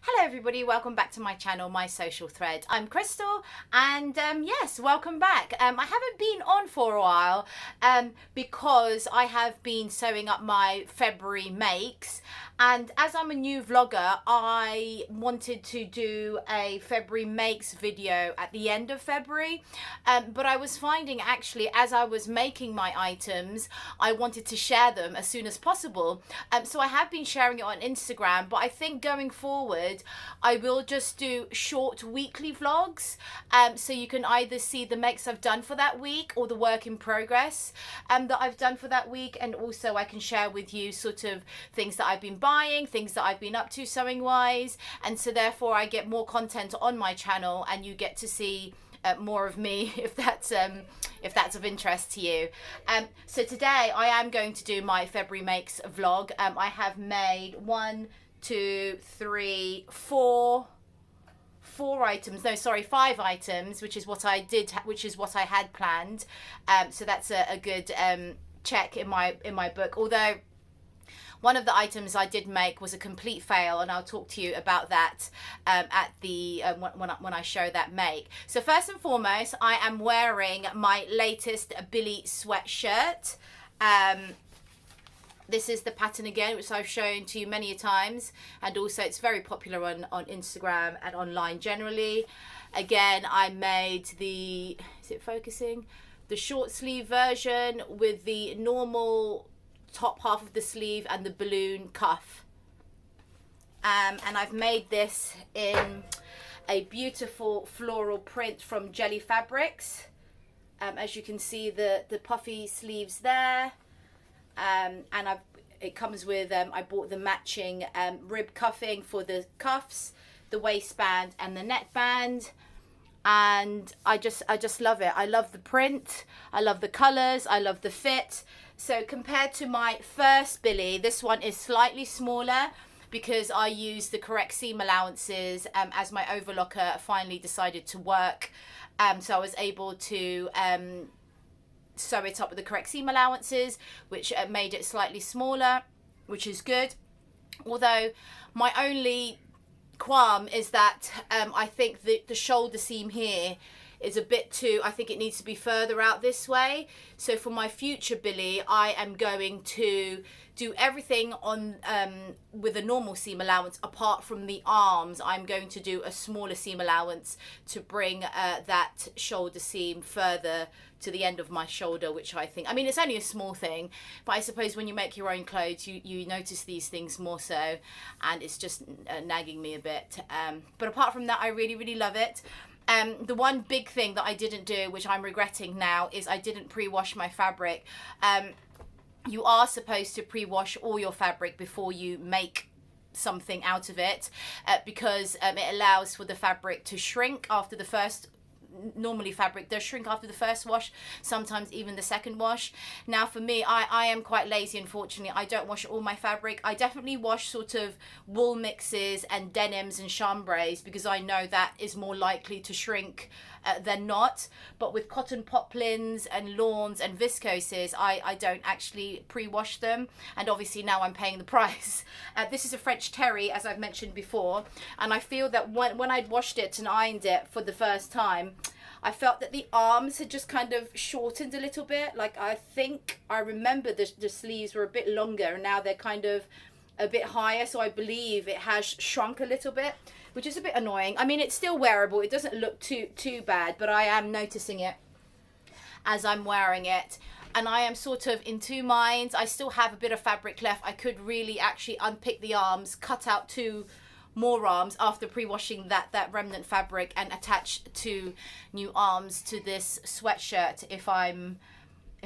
Hello everybody, welcome back to my channel, My Social Thread. I'm Crystal and yes, welcome back. I haven't been on for a while because I have been sewing up my February makes, and as I'm a new vlogger I wanted to do a February makes video at the end of February, but I was finding actually as I was making my items I wanted to share them as soon as possible, so I have been sharing it on Instagram, but I think going forward I will just do short weekly vlogs, so you can either see the makes I've done for that week or the work in progress that I've done for that week, and also I can share with you sort of things that I've been buying, things that I've been up to sewing wise, and so therefore I get more content on my channel and you get to see more of me if that's of interest to you. So today I am going to do my February makes vlog. I have made five items, which is what I had planned. So that's a good check in my book, although one of the items I did make was a complete fail, and I'll talk to you about that at the when I show that make. So first and foremost, I am wearing my latest Billie sweatshirt. This is the pattern again, which I've shown to you many a times, and also it's very popular on Instagram and online generally. Again, I made the, is it focusing? The short sleeve version with the normal top half of the sleeve and the balloon cuff. And I've made this in a beautiful floral print from Jelly Fabrics. As you can see, the puffy sleeves there. And it comes with, I bought the matching rib cuffing for the cuffs, the waistband and the neckband, and I just love it. I love the print, I love the colours, I love the fit. So compared to my first Billie, this one is slightly smaller because I used the correct seam allowances as my overlocker finally decided to work. So I was able to sew it up with the correct seam allowances, which made it slightly smaller, which is good. Although my only qualm is that I think the shoulder seam here is a bit too, I think it needs to be further out this way. So for my future Billie, I am going to do everything on with a normal seam allowance. Apart from the arms, I'm going to do a smaller seam allowance to bring that shoulder seam further to the end of my shoulder, which I think, I mean, it's only a small thing, but I suppose when you make your own clothes, you notice these things more so, and it's just nagging me a bit. But apart from that, I really love it. The one big thing that I didn't do, which I'm regretting now, is I didn't pre-wash my fabric. You are supposed to pre-wash all your fabric before you make something out of it, because it allows for the fabric to shrink after the first. Normally fabric does shrink after the first wash, sometimes even the second wash. Now for me, I am quite lazy, unfortunately. I don't wash all my fabric. I definitely wash sort of wool mixes and denims and chambrays because I know that is more likely to shrink than not. But with cotton poplins and lawns and viscoses, I don't actually pre-wash them, and obviously now I'm paying the price. This is a French terry, as I've mentioned before, and I feel that when I'd washed it and ironed it for the first time, I felt that the arms had just kind of shortened a little bit. Like, I think I remember the sleeves were a bit longer, and now they're kind of a bit higher, so I believe it has shrunk a little bit, which is a bit annoying. I mean, it's still wearable, it doesn't look too bad, but I am noticing it as I'm wearing it, and I am sort of in two minds. I still have a bit of fabric left. I could really actually unpick the arms, cut out two more arms after pre-washing that remnant fabric, and attach two new arms to this sweatshirt if I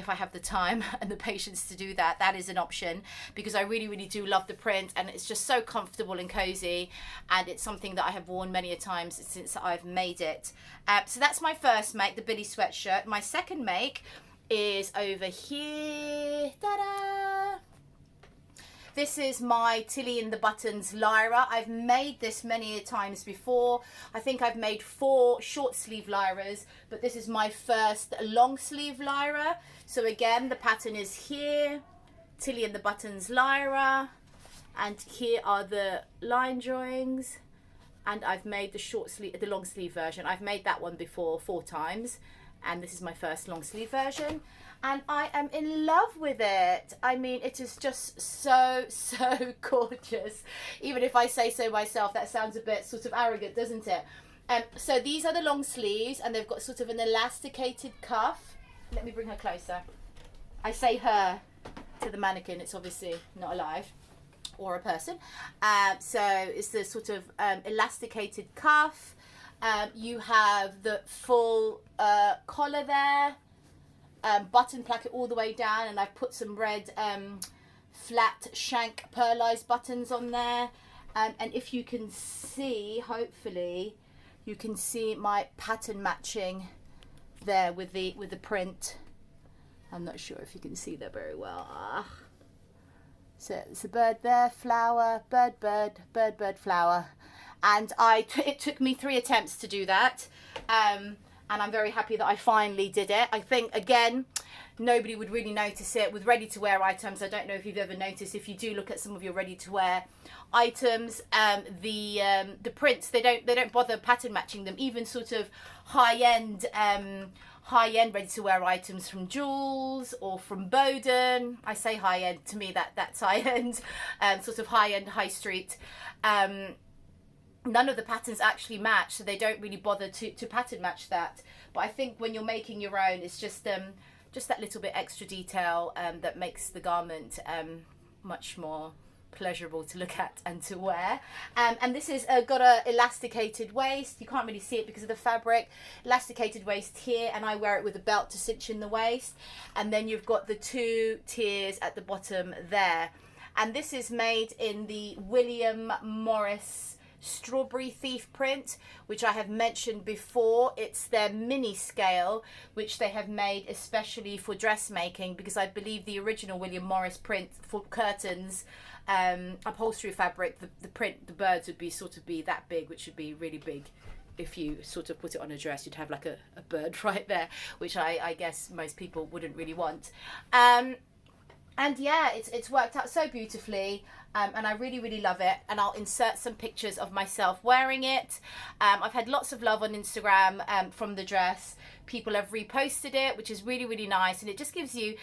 have the time and the patience to do that. That is an option, because I really do love the print, and it's just so comfortable and cozy, and it's something that I have worn many a times since I've made it. So that's my first make, the Billie sweatshirt. My second make is over here. Ta-da! This is my Tilly in the Buttons Lyra. I've made this many times before. I think I've made 4 short sleeve Lyras, but this is my first long sleeve Lyra. So again, the pattern is here, Tilly in the Buttons Lyra, and here are the line drawings. and I've made the short sleeve, the long sleeve version. I've made that one before 4 times, and this is my first long sleeve version, and I am in love with it. I mean, it is just so gorgeous. Even if I say so myself, that sounds a bit sort of arrogant, doesn't it? So these are the long sleeves, and they've got sort of an elasticated cuff. Let me bring her closer. I say her to the mannequin, it's obviously not alive or a person. So it's the sort of elasticated cuff. You have the full collar there, button placket all the way down, and I've put some red flat shank pearlized buttons on there. And if you can see, hopefully you can see my pattern matching there with the print. I'm not sure if you can see that very well. So it's a bird there, flower, bird, flower. And it took me 3 attempts to do that. And I'm very happy that I finally did it. I think, again, nobody would really notice it with ready-to-wear items. I don't know if you've ever noticed, if you do look at some of your ready-to-wear items, the prints, they don't bother pattern matching them. Even sort of high-end ready-to-wear items from Joules or from Boden. I say high-end, to me that's high-end, sort of high-end high street. None of the patterns actually match, so they don't really bother to pattern match that. But I think when you're making your own, it's just that little bit extra detail that makes the garment much more pleasurable to look at and to wear. And this is got a elasticated waist. You can't really see it because of the fabric. Elasticated waist here, and I wear it with a belt to cinch in the waist. And then you've got the 2 tiers at the bottom there. And this is made in the William Morris Strawberry Thief print, which I have mentioned before. It's their mini scale, which they have made especially for dressmaking, because I believe the original William Morris print for curtains, upholstery fabric, the birds would be that big, which would be really big. If you sort of put it on a dress, you'd have like a bird right there, which I guess most people wouldn't really want. And yeah, it's worked out so beautifully, and I really love it. And I'll insert some pictures of myself wearing it. I've had lots of love on Instagram from the dress. People have reposted it, which is really nice, and it just gives you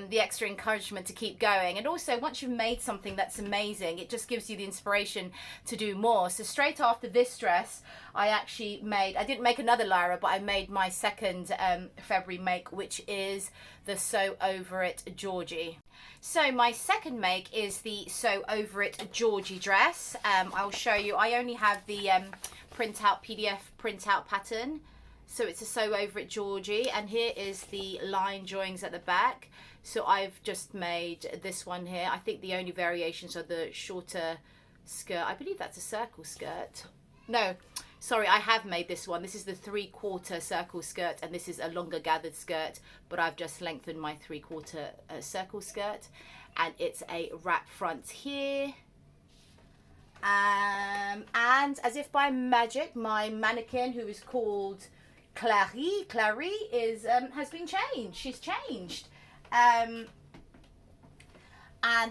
the extra encouragement to keep going. And also, once you've made something that's amazing, it just gives you the inspiration to do more. So straight after this dress, I didn't make another Lyra, but I made my second February make, which is the So Over It Georgie. So my second make is the So Over It Georgie dress. I'll show you. I only have the PDF printout pattern. So it's a So Over It Georgie, and here is the line drawings at the back. So I've just made this one here. I think the only variations are the shorter skirt. I believe that's a circle skirt. No, sorry, I have made this one. This is the 3/4 circle skirt, and this is a longer gathered skirt, but I've just lengthened my 3/4 circle skirt, and it's a wrap front here. And as if by magic, my mannequin, who is called Clary is has been changed. She's changed. And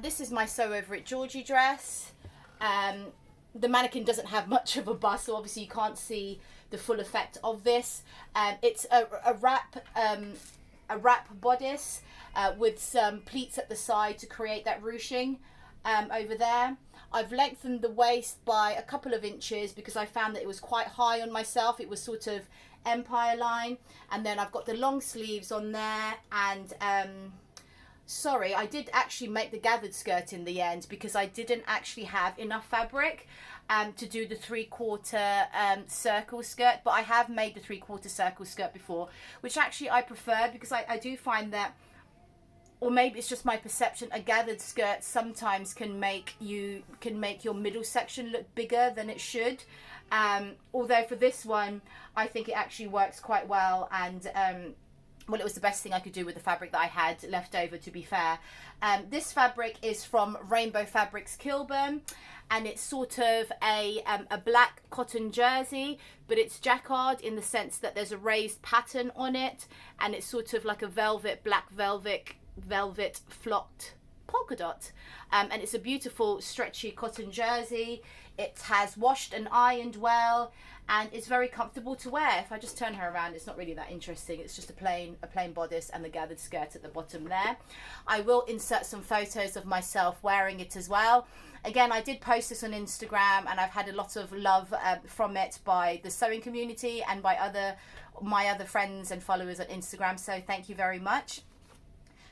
this is my So Over It Georgie dress. The mannequin doesn't have much of a bust, so obviously you can't see the full effect of this. It's a wrap bodice with some pleats at the side to create that ruching over there. I've lengthened the waist by a couple of inches because I found that it was quite high on myself. It was sort of empire line. And then I've got the long sleeves on there, and sorry, I did actually make the gathered skirt in the end because I didn't actually have enough fabric to do the 3/4 circle skirt, but I have made the 3/4 circle skirt before, which actually I prefer, because I do find that, or maybe it's just my perception, a gathered skirt sometimes can make your middle section look bigger than it should. Although for this one, I think it actually works quite well, and well, it was the best thing I could do with the fabric that I had left over, to be fair. This fabric is from Rainbow Fabrics Kilburn, and it's sort of a black cotton jersey, but it's jacquard in the sense that there's a raised pattern on it, and it's sort of like a black velvet flocked polka dot. And it's a beautiful stretchy cotton jersey. It has washed and ironed well, and it's very comfortable to wear. If I just turn her around, it's not really that interesting. It's just a plain bodice and the gathered skirt at the bottom there. I will insert some photos of myself wearing it as well. Again, I did post this on Instagram, and I've had a lot of love from it by the sewing community and by my other friends and followers on Instagram, so thank you very much.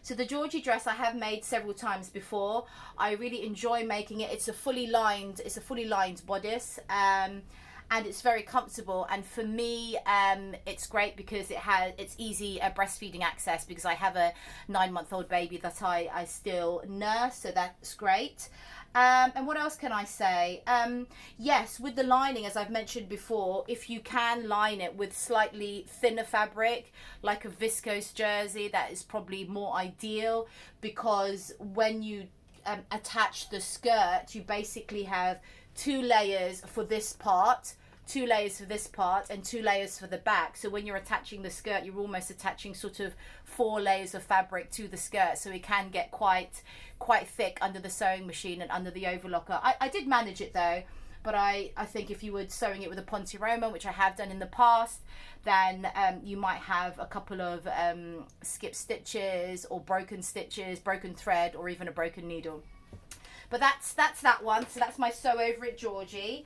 So the Georgie dress I have made several times before. I really enjoy making it. It's a fully lined bodice, and it's very comfortable. And for me, it's great because it's easy breastfeeding access, because I have a 9-month-old baby that I still nurse, so that's great. And what else can I say? Yes, with the lining, as I've mentioned before, if you can line it with slightly thinner fabric, like a viscose jersey, that is probably more ideal, because when you attach the skirt, you basically have 2 layers for this part, 2 layers for this part, and 2 layers for the back. So when you're attaching the skirt, you're almost attaching sort of 4 layers of fabric to the skirt, so it can get quite thick under the sewing machine and under the overlocker. I did manage it though, but I think if you were sewing it with a Ponte Roma, which I have done in the past, then you might have a couple of skip stitches or broken stitches, broken thread, or even a broken needle. But that's that one. So that's my Sew Over It Georgie,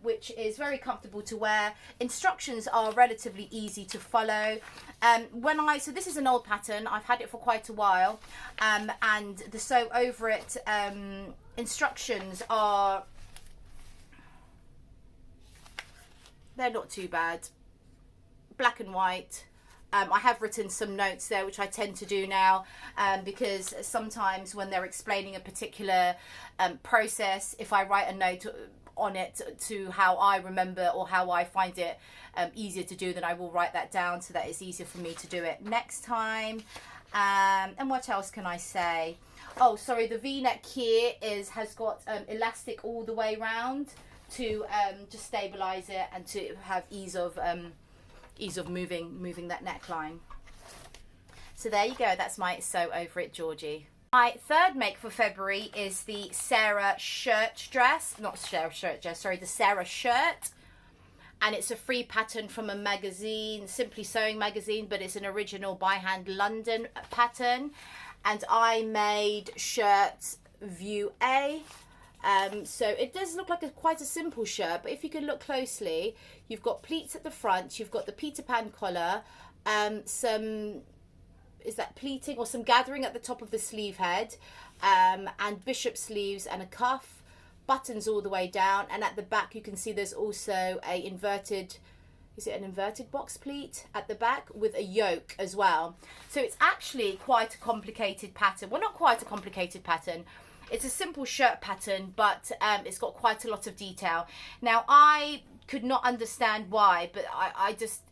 which is very comfortable to wear. Instructions are relatively easy to follow. So this is an old pattern. I've had it for quite a while, and the Sew Over It instructions are, they're not too bad. Black and white. I have written some notes there, which I tend to do now, because sometimes when they're explaining a particular process, if I write a note on it to how I remember or how I find it easier to do, then I will write that down so that it's easier for me to do it next time. And what else can I say? Oh, sorry, the V-neck here has got elastic all the way round to just stabilize it and to have ease of moving that neckline. So there you go, that's my Sew Over It Georgie. My third make for February is the Sarah shirt dress, not Sarah shirt dress, sorry, the Sarah shirt. And it's a free pattern from a magazine, Simply Sewing magazine, but it's an original by hand London pattern. And I made shirt view A. So it does look like quite a simple shirt, but if you can look closely, you've got pleats at the front, you've got the Peter Pan collar, some pleating or some gathering at the top of the sleeve head, and bishop sleeves and a cuff, buttons all the way down, and at the back you can see there's also an inverted box pleat at the back with a yoke as well. So it's actually quite a complicated pattern. Well, not quite a complicated pattern. It's a simple shirt pattern, but it's got quite a lot of detail. Now, I could not understand why, but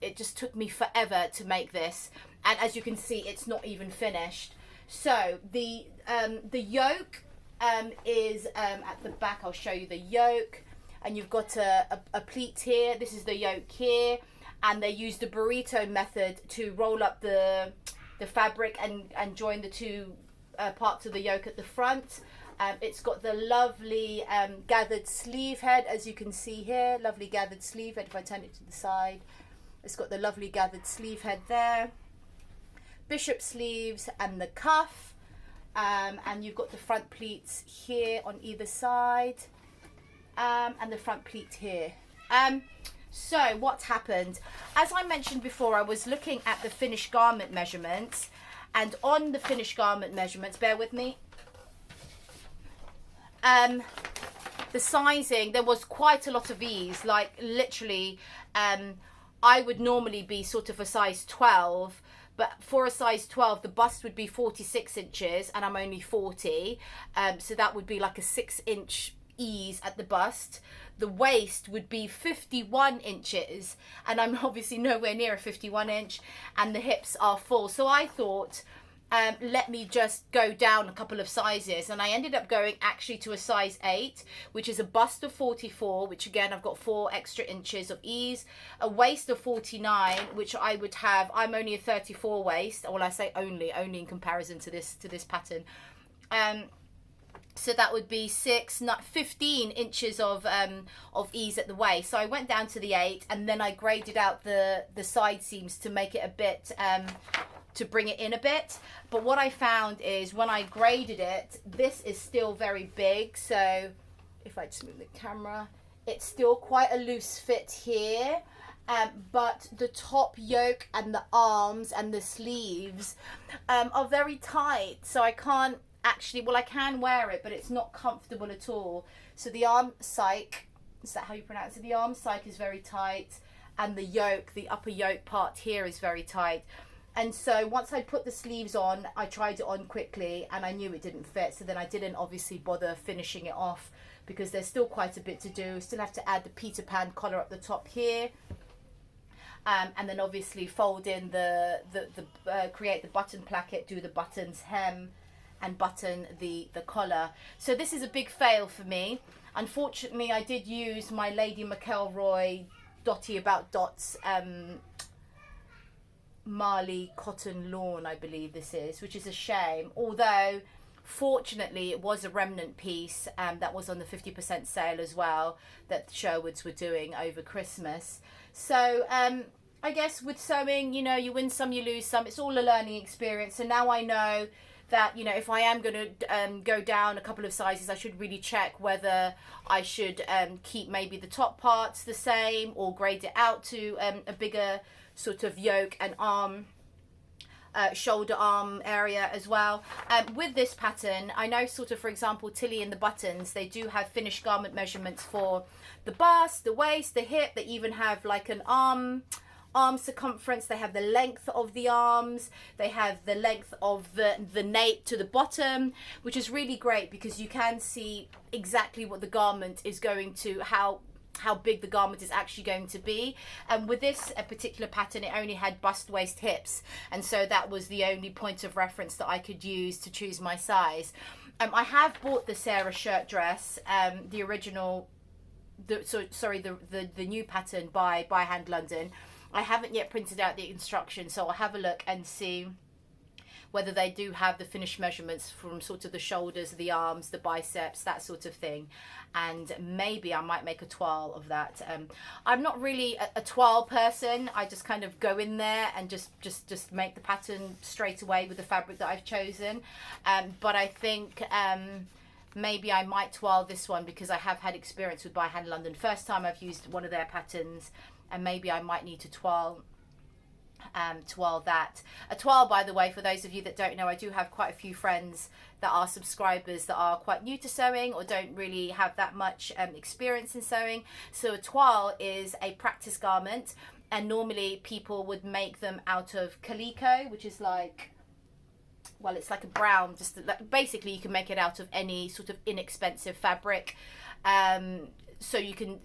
it just took me forever to make this. And as you can see, it's not even finished. So the yoke is at the back. I'll show you the yoke. And you've got a pleat here. This is the yoke here. And they use the burrito method to roll up the fabric and join the two parts of the yoke at the front. It's got the lovely gathered sleeve head, as you can see here. Lovely gathered sleeve head. If I turn it to the side, it's got the lovely gathered sleeve head there. Bishop sleeves and the cuff. And you've got the front pleats here on either side. And the front pleat here. So what happened? As I mentioned before, I was looking at the finished garment measurements. And on the finished garment measurements, bear with me. The sizing, there was quite a lot of ease, like literally I would normally be sort of a size 12, but for a size 12 the bust would be 46 inches and I'm only 40, so that would be like a 6-inch ease at the bust. The waist would be 51 inches and I'm obviously nowhere near a 51 inch, and the hips are full. So I thought, let me just go down a couple of sizes, and I ended up going actually to a size 8, which is a bust of 44, which again I've got 4 extra inches of ease, a waist of 49, which I would have, I'm only a 34 waist, or I say only in comparison to this pattern, So that would be 6, not 15 inches of ease at the waist. So I went down to the 8, and then I graded out the side seams to make it a bit, to bring it in a bit. But what I found is when I graded it, this is still very big. So if I just move the camera, it's still quite a loose fit here. But the top yoke and the arms and the sleeves are very tight. So I can't actually, well, I can wear it, but it's not comfortable at all. So the arm cyc, is that how you pronounce it? The arm cyc is very tight, and the yoke, the upper yoke part here is very tight. And so once I put the sleeves on, I tried it on quickly and I knew it didn't fit. So then I didn't obviously bother finishing it off, because there's still quite a bit to do. Still have to add the Peter Pan collar up the top here. And then obviously fold in create the button placket, do the buttons, hem, and button the collar. So this is a big fail for me. Unfortunately, I did use my Lady McElroy Dotty About Dots Marley Cotton Lawn, I believe this is, which is a shame. Although, fortunately, it was a remnant piece that was on the 50% sale as well, that Sherwoods were doing over Christmas. So I guess with sewing, you know, you win some, you lose some. It's all a learning experience. So now I know that, you know, if I am going to go down a couple of sizes, I should really check whether I should keep maybe the top parts the same, or grade it out to a bigger sort of yoke and arm, shoulder arm area as well. With this pattern, I know sort of, for example, Tilly in the buttons, they do have finished garment measurements for the bust, the waist, the hip. They even have like an arm circumference. They have the length of the arms, they have the length of the nape to the bottom, which is really great because you can see exactly what the garment is going to, how big the garment is actually going to be. And with this particular pattern, it only had bust, waist, hips, and so that was the only point of reference that I could use to choose my size. I have bought the Sarah shirt dress, the original, the new pattern by Hand London. I haven't yet printed out the instructions, so I'll have a look and see whether they do have the finished measurements from sort of the shoulders, the arms, the biceps, that sort of thing. And maybe I might make a toile of that. I'm not really a toile person. I just kind of go in there and just make the pattern straight away with the fabric that I've chosen. But I think maybe I might toile this one, because I have had experience with By Hand London. First time I've used one of their patterns, and maybe I might need to toile that. A toile, by the way, for those of you that don't know, I do have quite a few friends that are subscribers that are quite new to sewing or don't really have that much experience in sewing. So a toile is a practice garment, and normally people would make them out of calico, which is like, well, it's like a brown, just like, basically you can make it out of any sort of inexpensive fabric. So you can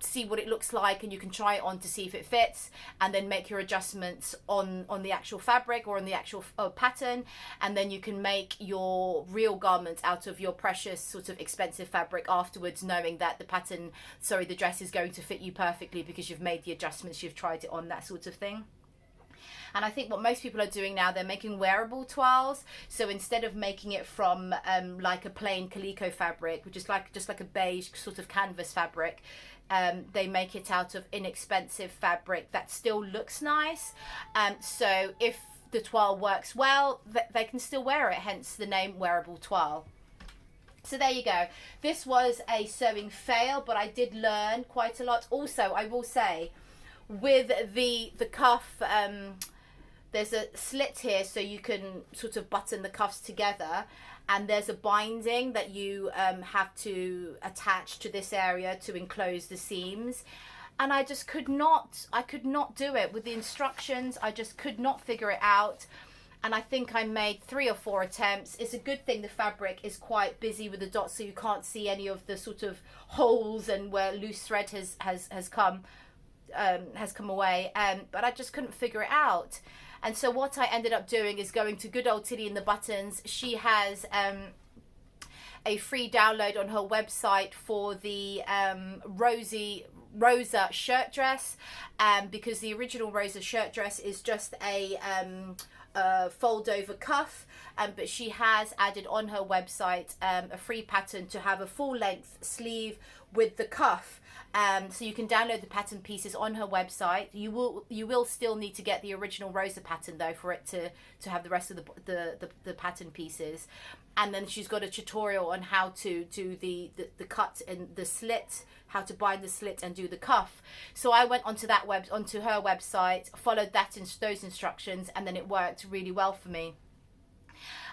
see what it looks like, and you can try it on to see if it fits, and then make your adjustments on the actual fabric or on the actual pattern, and then you can make your real garment out of your precious sort of expensive fabric afterwards, knowing that the dress is going to fit you perfectly because you've made the adjustments, you've tried it on, that sort of thing. And I think what most people are doing now, they're making wearable toiles. So instead of making it from like a plain calico fabric, which is just like a beige sort of canvas fabric, they make it out of inexpensive fabric that still looks nice. So if the toile works well, they can still wear it, hence the name wearable toile. So there you go. This was a sewing fail, but I did learn quite a lot. Also, I will say, with the cuff, there's a slit here, so you can sort of button the cuffs together, and there's a binding that you have to attach to this area to enclose the seams. And I could not do it with the instructions. I just could not figure it out. And I think I made 3 or 4 attempts. It's a good thing the fabric is quite busy with the dots, so you can't see any of the sort of holes and where loose thread has come away. But I just couldn't figure it out. And so what I ended up doing is going to good old Tilly in the Buttons. She has a free download on her website for the Rosa shirt dress, because the original Rosa shirt dress is just a fold over cuff, but she has added on her website a free pattern to have a full length sleeve with the cuff. So you can download the pattern pieces on her website. You will still need to get the original Rosa pattern though for it to have the rest of the pattern pieces. And then she's got a tutorial on how to do the cut and the slit, how to bind the slit and do the cuff. So I went onto her website, followed those instructions, and then it worked really well for me.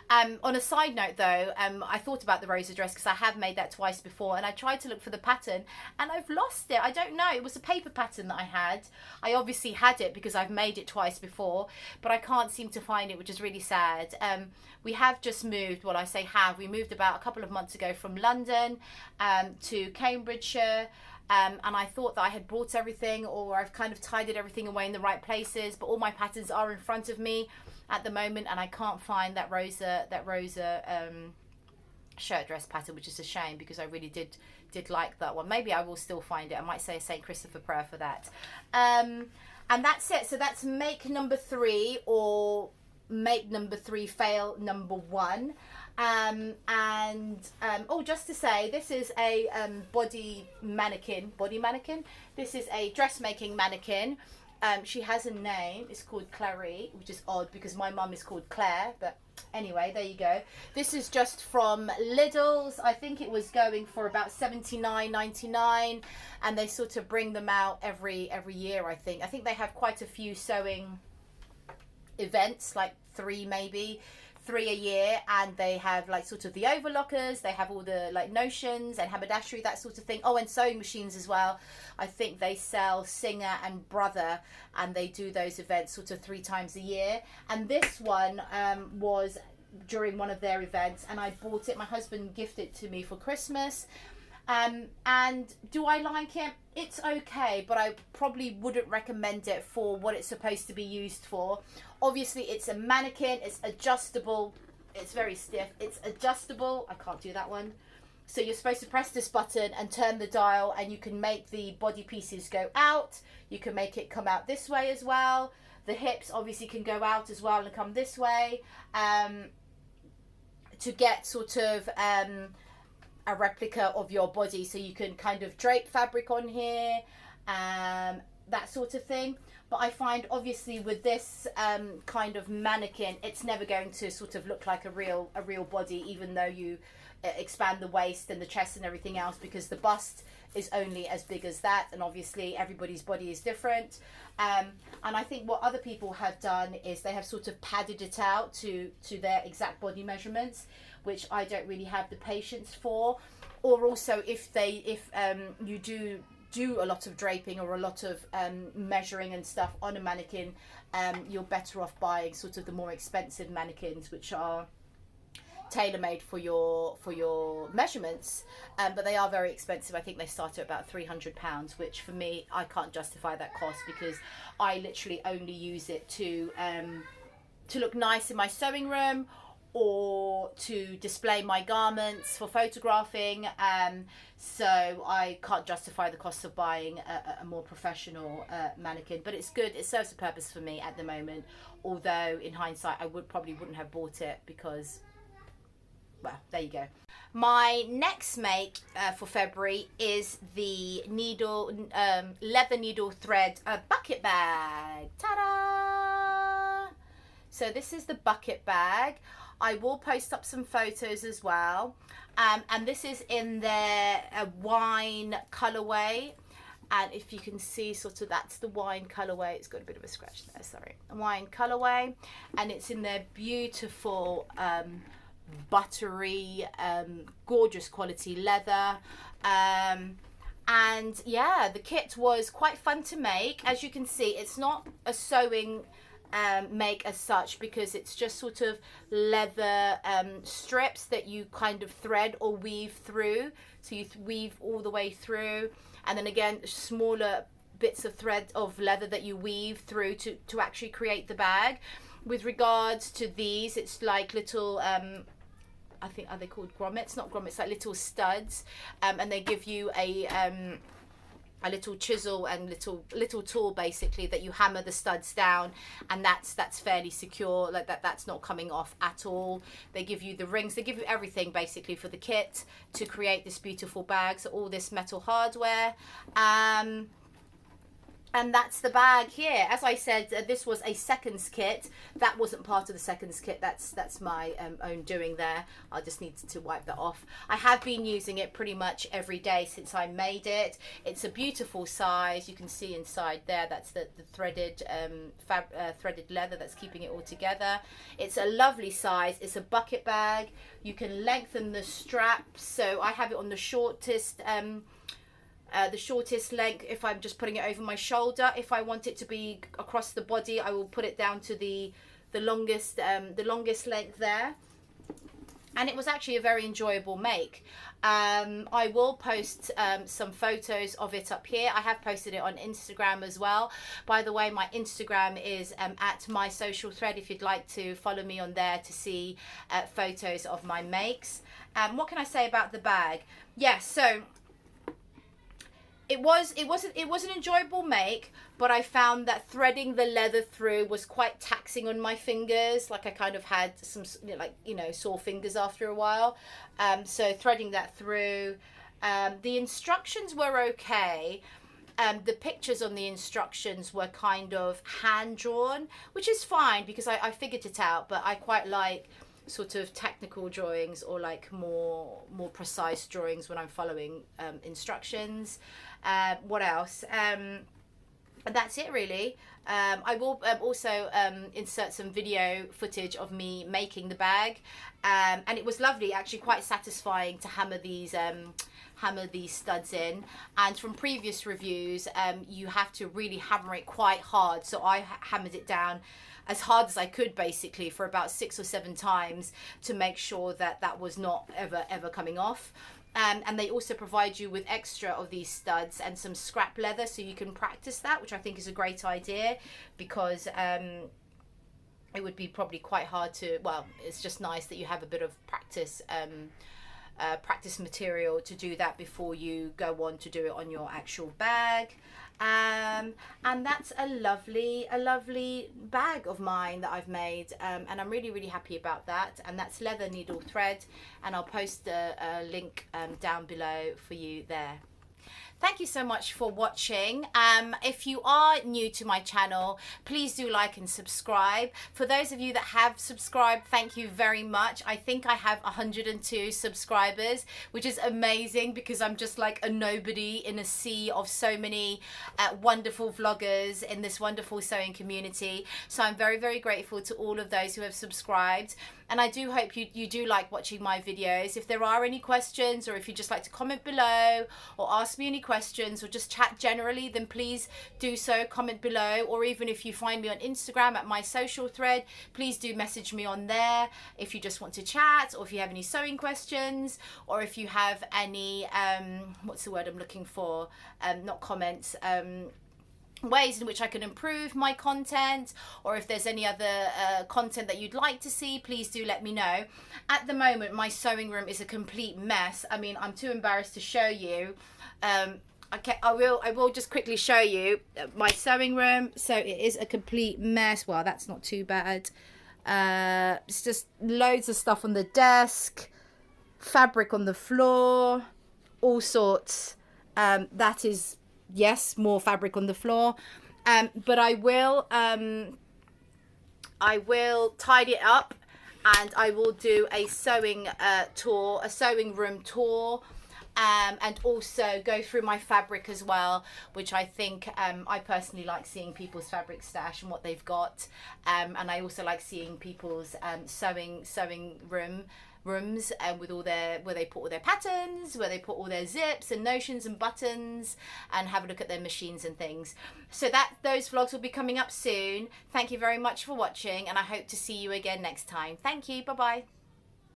On a side note though, I thought about the Rosa dress because I have made that twice before, and I tried to look for the pattern and I've lost it. I don't know, it was a paper pattern that I had. I obviously had it because I've made it twice before, but I can't seem to find it, which is really sad. We have just moved, well I say have, we moved about a couple of months ago from London to Cambridgeshire. And I thought that I had brought everything, or I've kind of tidied everything away in the right places, but all my patterns are in front of me at the moment, and I can't find that Rosa shirt dress pattern, which is a shame because I really did like that one. Maybe I will still find it. I might say a St. Christopher prayer for that. And that's it. So that's make number 3, or make number 3 fail number 1. Oh, just to say, this is a body mannequin. This is a dressmaking mannequin. She has a name. It's called Clary, which is odd because my mum is called Claire. But anyway, there you go. This is just from Lidl's. I think it was going for about $79.99, and they sort of bring them out every year. I think they have quite a few sewing events, like 3 a year, and they have like sort of the overlockers, they have all the like notions and haberdashery, that sort of thing. Oh, and sewing machines as well. I think they sell Singer and Brother, and they do those events sort of 3 times a year. And this one was during one of their events, and I bought it. My husband gifted it to me for Christmas. And do I like it? It's okay, but I probably wouldn't recommend it for what it's supposed to be used for. Obviously, it's a mannequin, it's adjustable, it's very stiff, it's adjustable. I can't do that one. So you're supposed to press this button and turn the dial, and you can make the body pieces go out. You can make it come out this way as well. The hips obviously can go out as well and come this way. To get sort of a replica of your body, so you can kind of drape fabric on here, that sort of thing. But I find obviously with this kind of mannequin, it's never going to sort of look like a real body, even though you expand the waist and the chest and everything else, because the bust is only as big as that, and obviously everybody's body is different. And I think what other people have done is they have sort of padded it out to their exact body measurements, which I don't really have the patience for. Or also if you do a lot of draping or a lot of measuring and stuff on a mannequin, you're better off buying sort of the more expensive mannequins, which are tailor-made for your measurements, but they are very expensive. I think they start at about £300, which for me, I can't justify that cost, because I literally only use it to look nice in my sewing room, or to display my garments for photographing. So I can't justify the cost of buying a more professional mannequin, but it's good. It serves a purpose for me at the moment, although in hindsight I wouldn't have bought it, because, well, there you go. My next make for February is the leather needle thread bucket bag. Ta-da! So this is the bucket bag. I will post up some photos as well, and this is in their wine colorway, and if you can see, sort of, that's the wine colorway. It's got a bit of a scratch there, sorry. Wine colorway, and it's in their beautiful buttery gorgeous quality leather, and yeah, the kit was quite fun to make. As you can see, it's not a sewing make as such, because it's just sort of leather strips that you kind of thread or weave through. So you weave all the way through, and then again smaller bits of thread of leather that you weave through to actually create the bag. With regards to these, it's like little I think, are they called grommets? Not grommets, like little studs, and they give you a a little chisel and little tool basically that you hammer the studs down, and that's fairly secure, like that's not coming off at all. They give you the rings, they give you everything basically for the kit to create this beautiful bag. So all this metal hardware, and that's the bag here. As I said, this was a seconds kit. That wasn't part of the seconds kit. That's my own doing there. I just need to wipe that off. I have been using it pretty much every day since I made it. It's a beautiful size. You can see inside there, that's the threaded threaded leather that's keeping it all together. It's a lovely size. It's a bucket bag. You can lengthen the straps. So I have it on the shortest length if I'm just putting it over my shoulder. If I want it to be across the body, I will put it down to the longest length there. And it was actually a very enjoyable make. I will post some photos of it up here. I have posted it on Instagram as well. By the way, my Instagram is at my social thread, if you'd like to follow me on there to see photos of my makes. What can I say about the bag? Yes, so it was an enjoyable make, but I found that threading the leather through was quite taxing on my fingers. Like I kind of had some sore fingers after a while. So threading that through, the instructions were okay. The pictures on the instructions were kind of hand drawn, which is fine because I figured it out, but I quite like sort of technical drawings or like more precise drawings when I'm following instructions. What else? That's it really. I will also insert some video footage of me making the bag, and it was lovely, actually quite satisfying to hammer these studs in. And from previous reviews, you have to really hammer it quite hard, so I hammered it down as hard as I could basically for about 6 or 7 times to make sure that was not ever coming off. And they also provide you with extra of these studs and some scrap leather so you can practice that, which I think is a great idea, because it would be probably quite hard to, well, it's just nice that you have a bit of practice material to do that before you go on to do it on your actual bag. And that's a lovely bag of mine that I've made, and I'm really happy about that. And that's leather needle thread, and I'll post a link down below for you there. Thank you so much for watching. If you are new to my channel, please do like and subscribe. For those of you that have subscribed, thank you very much. I think I have 102 subscribers, which is amazing because I'm just like a nobody in a sea of so many wonderful vloggers in this wonderful sewing community. So I'm very grateful to all of those who have subscribed. And I do hope you do like watching my videos. If there are any questions, or if you'd just like to comment below or ask me any questions or just chat generally, then please do so, comment below. Or even if you find me on Instagram at my social thread, please do message me on there if you just want to chat, or if you have any sewing questions, or if you have any, what's the word I'm looking for? Not comments, ways in which I can improve my content, or if there's any other content that you'd like to see, please do let me know. At the moment, my sewing room is a complete mess. I mean, I'm too embarrassed to show you. Okay, I will just quickly show you my sewing room. So it is a complete mess. Well, that's not too bad. It's just loads of stuff on the desk, fabric on the floor, all sorts. That is, yes, more fabric on the floor, but I will tidy it up, and I will do a sewing tour, a sewing room tour, and also go through my fabric as well, which I think I personally like seeing people's fabric stash and what they've got, and I also like seeing people's sewing rooms with all their, where they put all their patterns, where they put all their zips and notions and buttons, and have a look at their machines and things. So those vlogs will be coming up soon. Thank you very much for watching, and I hope to see you again next time. Thank you. Bye bye.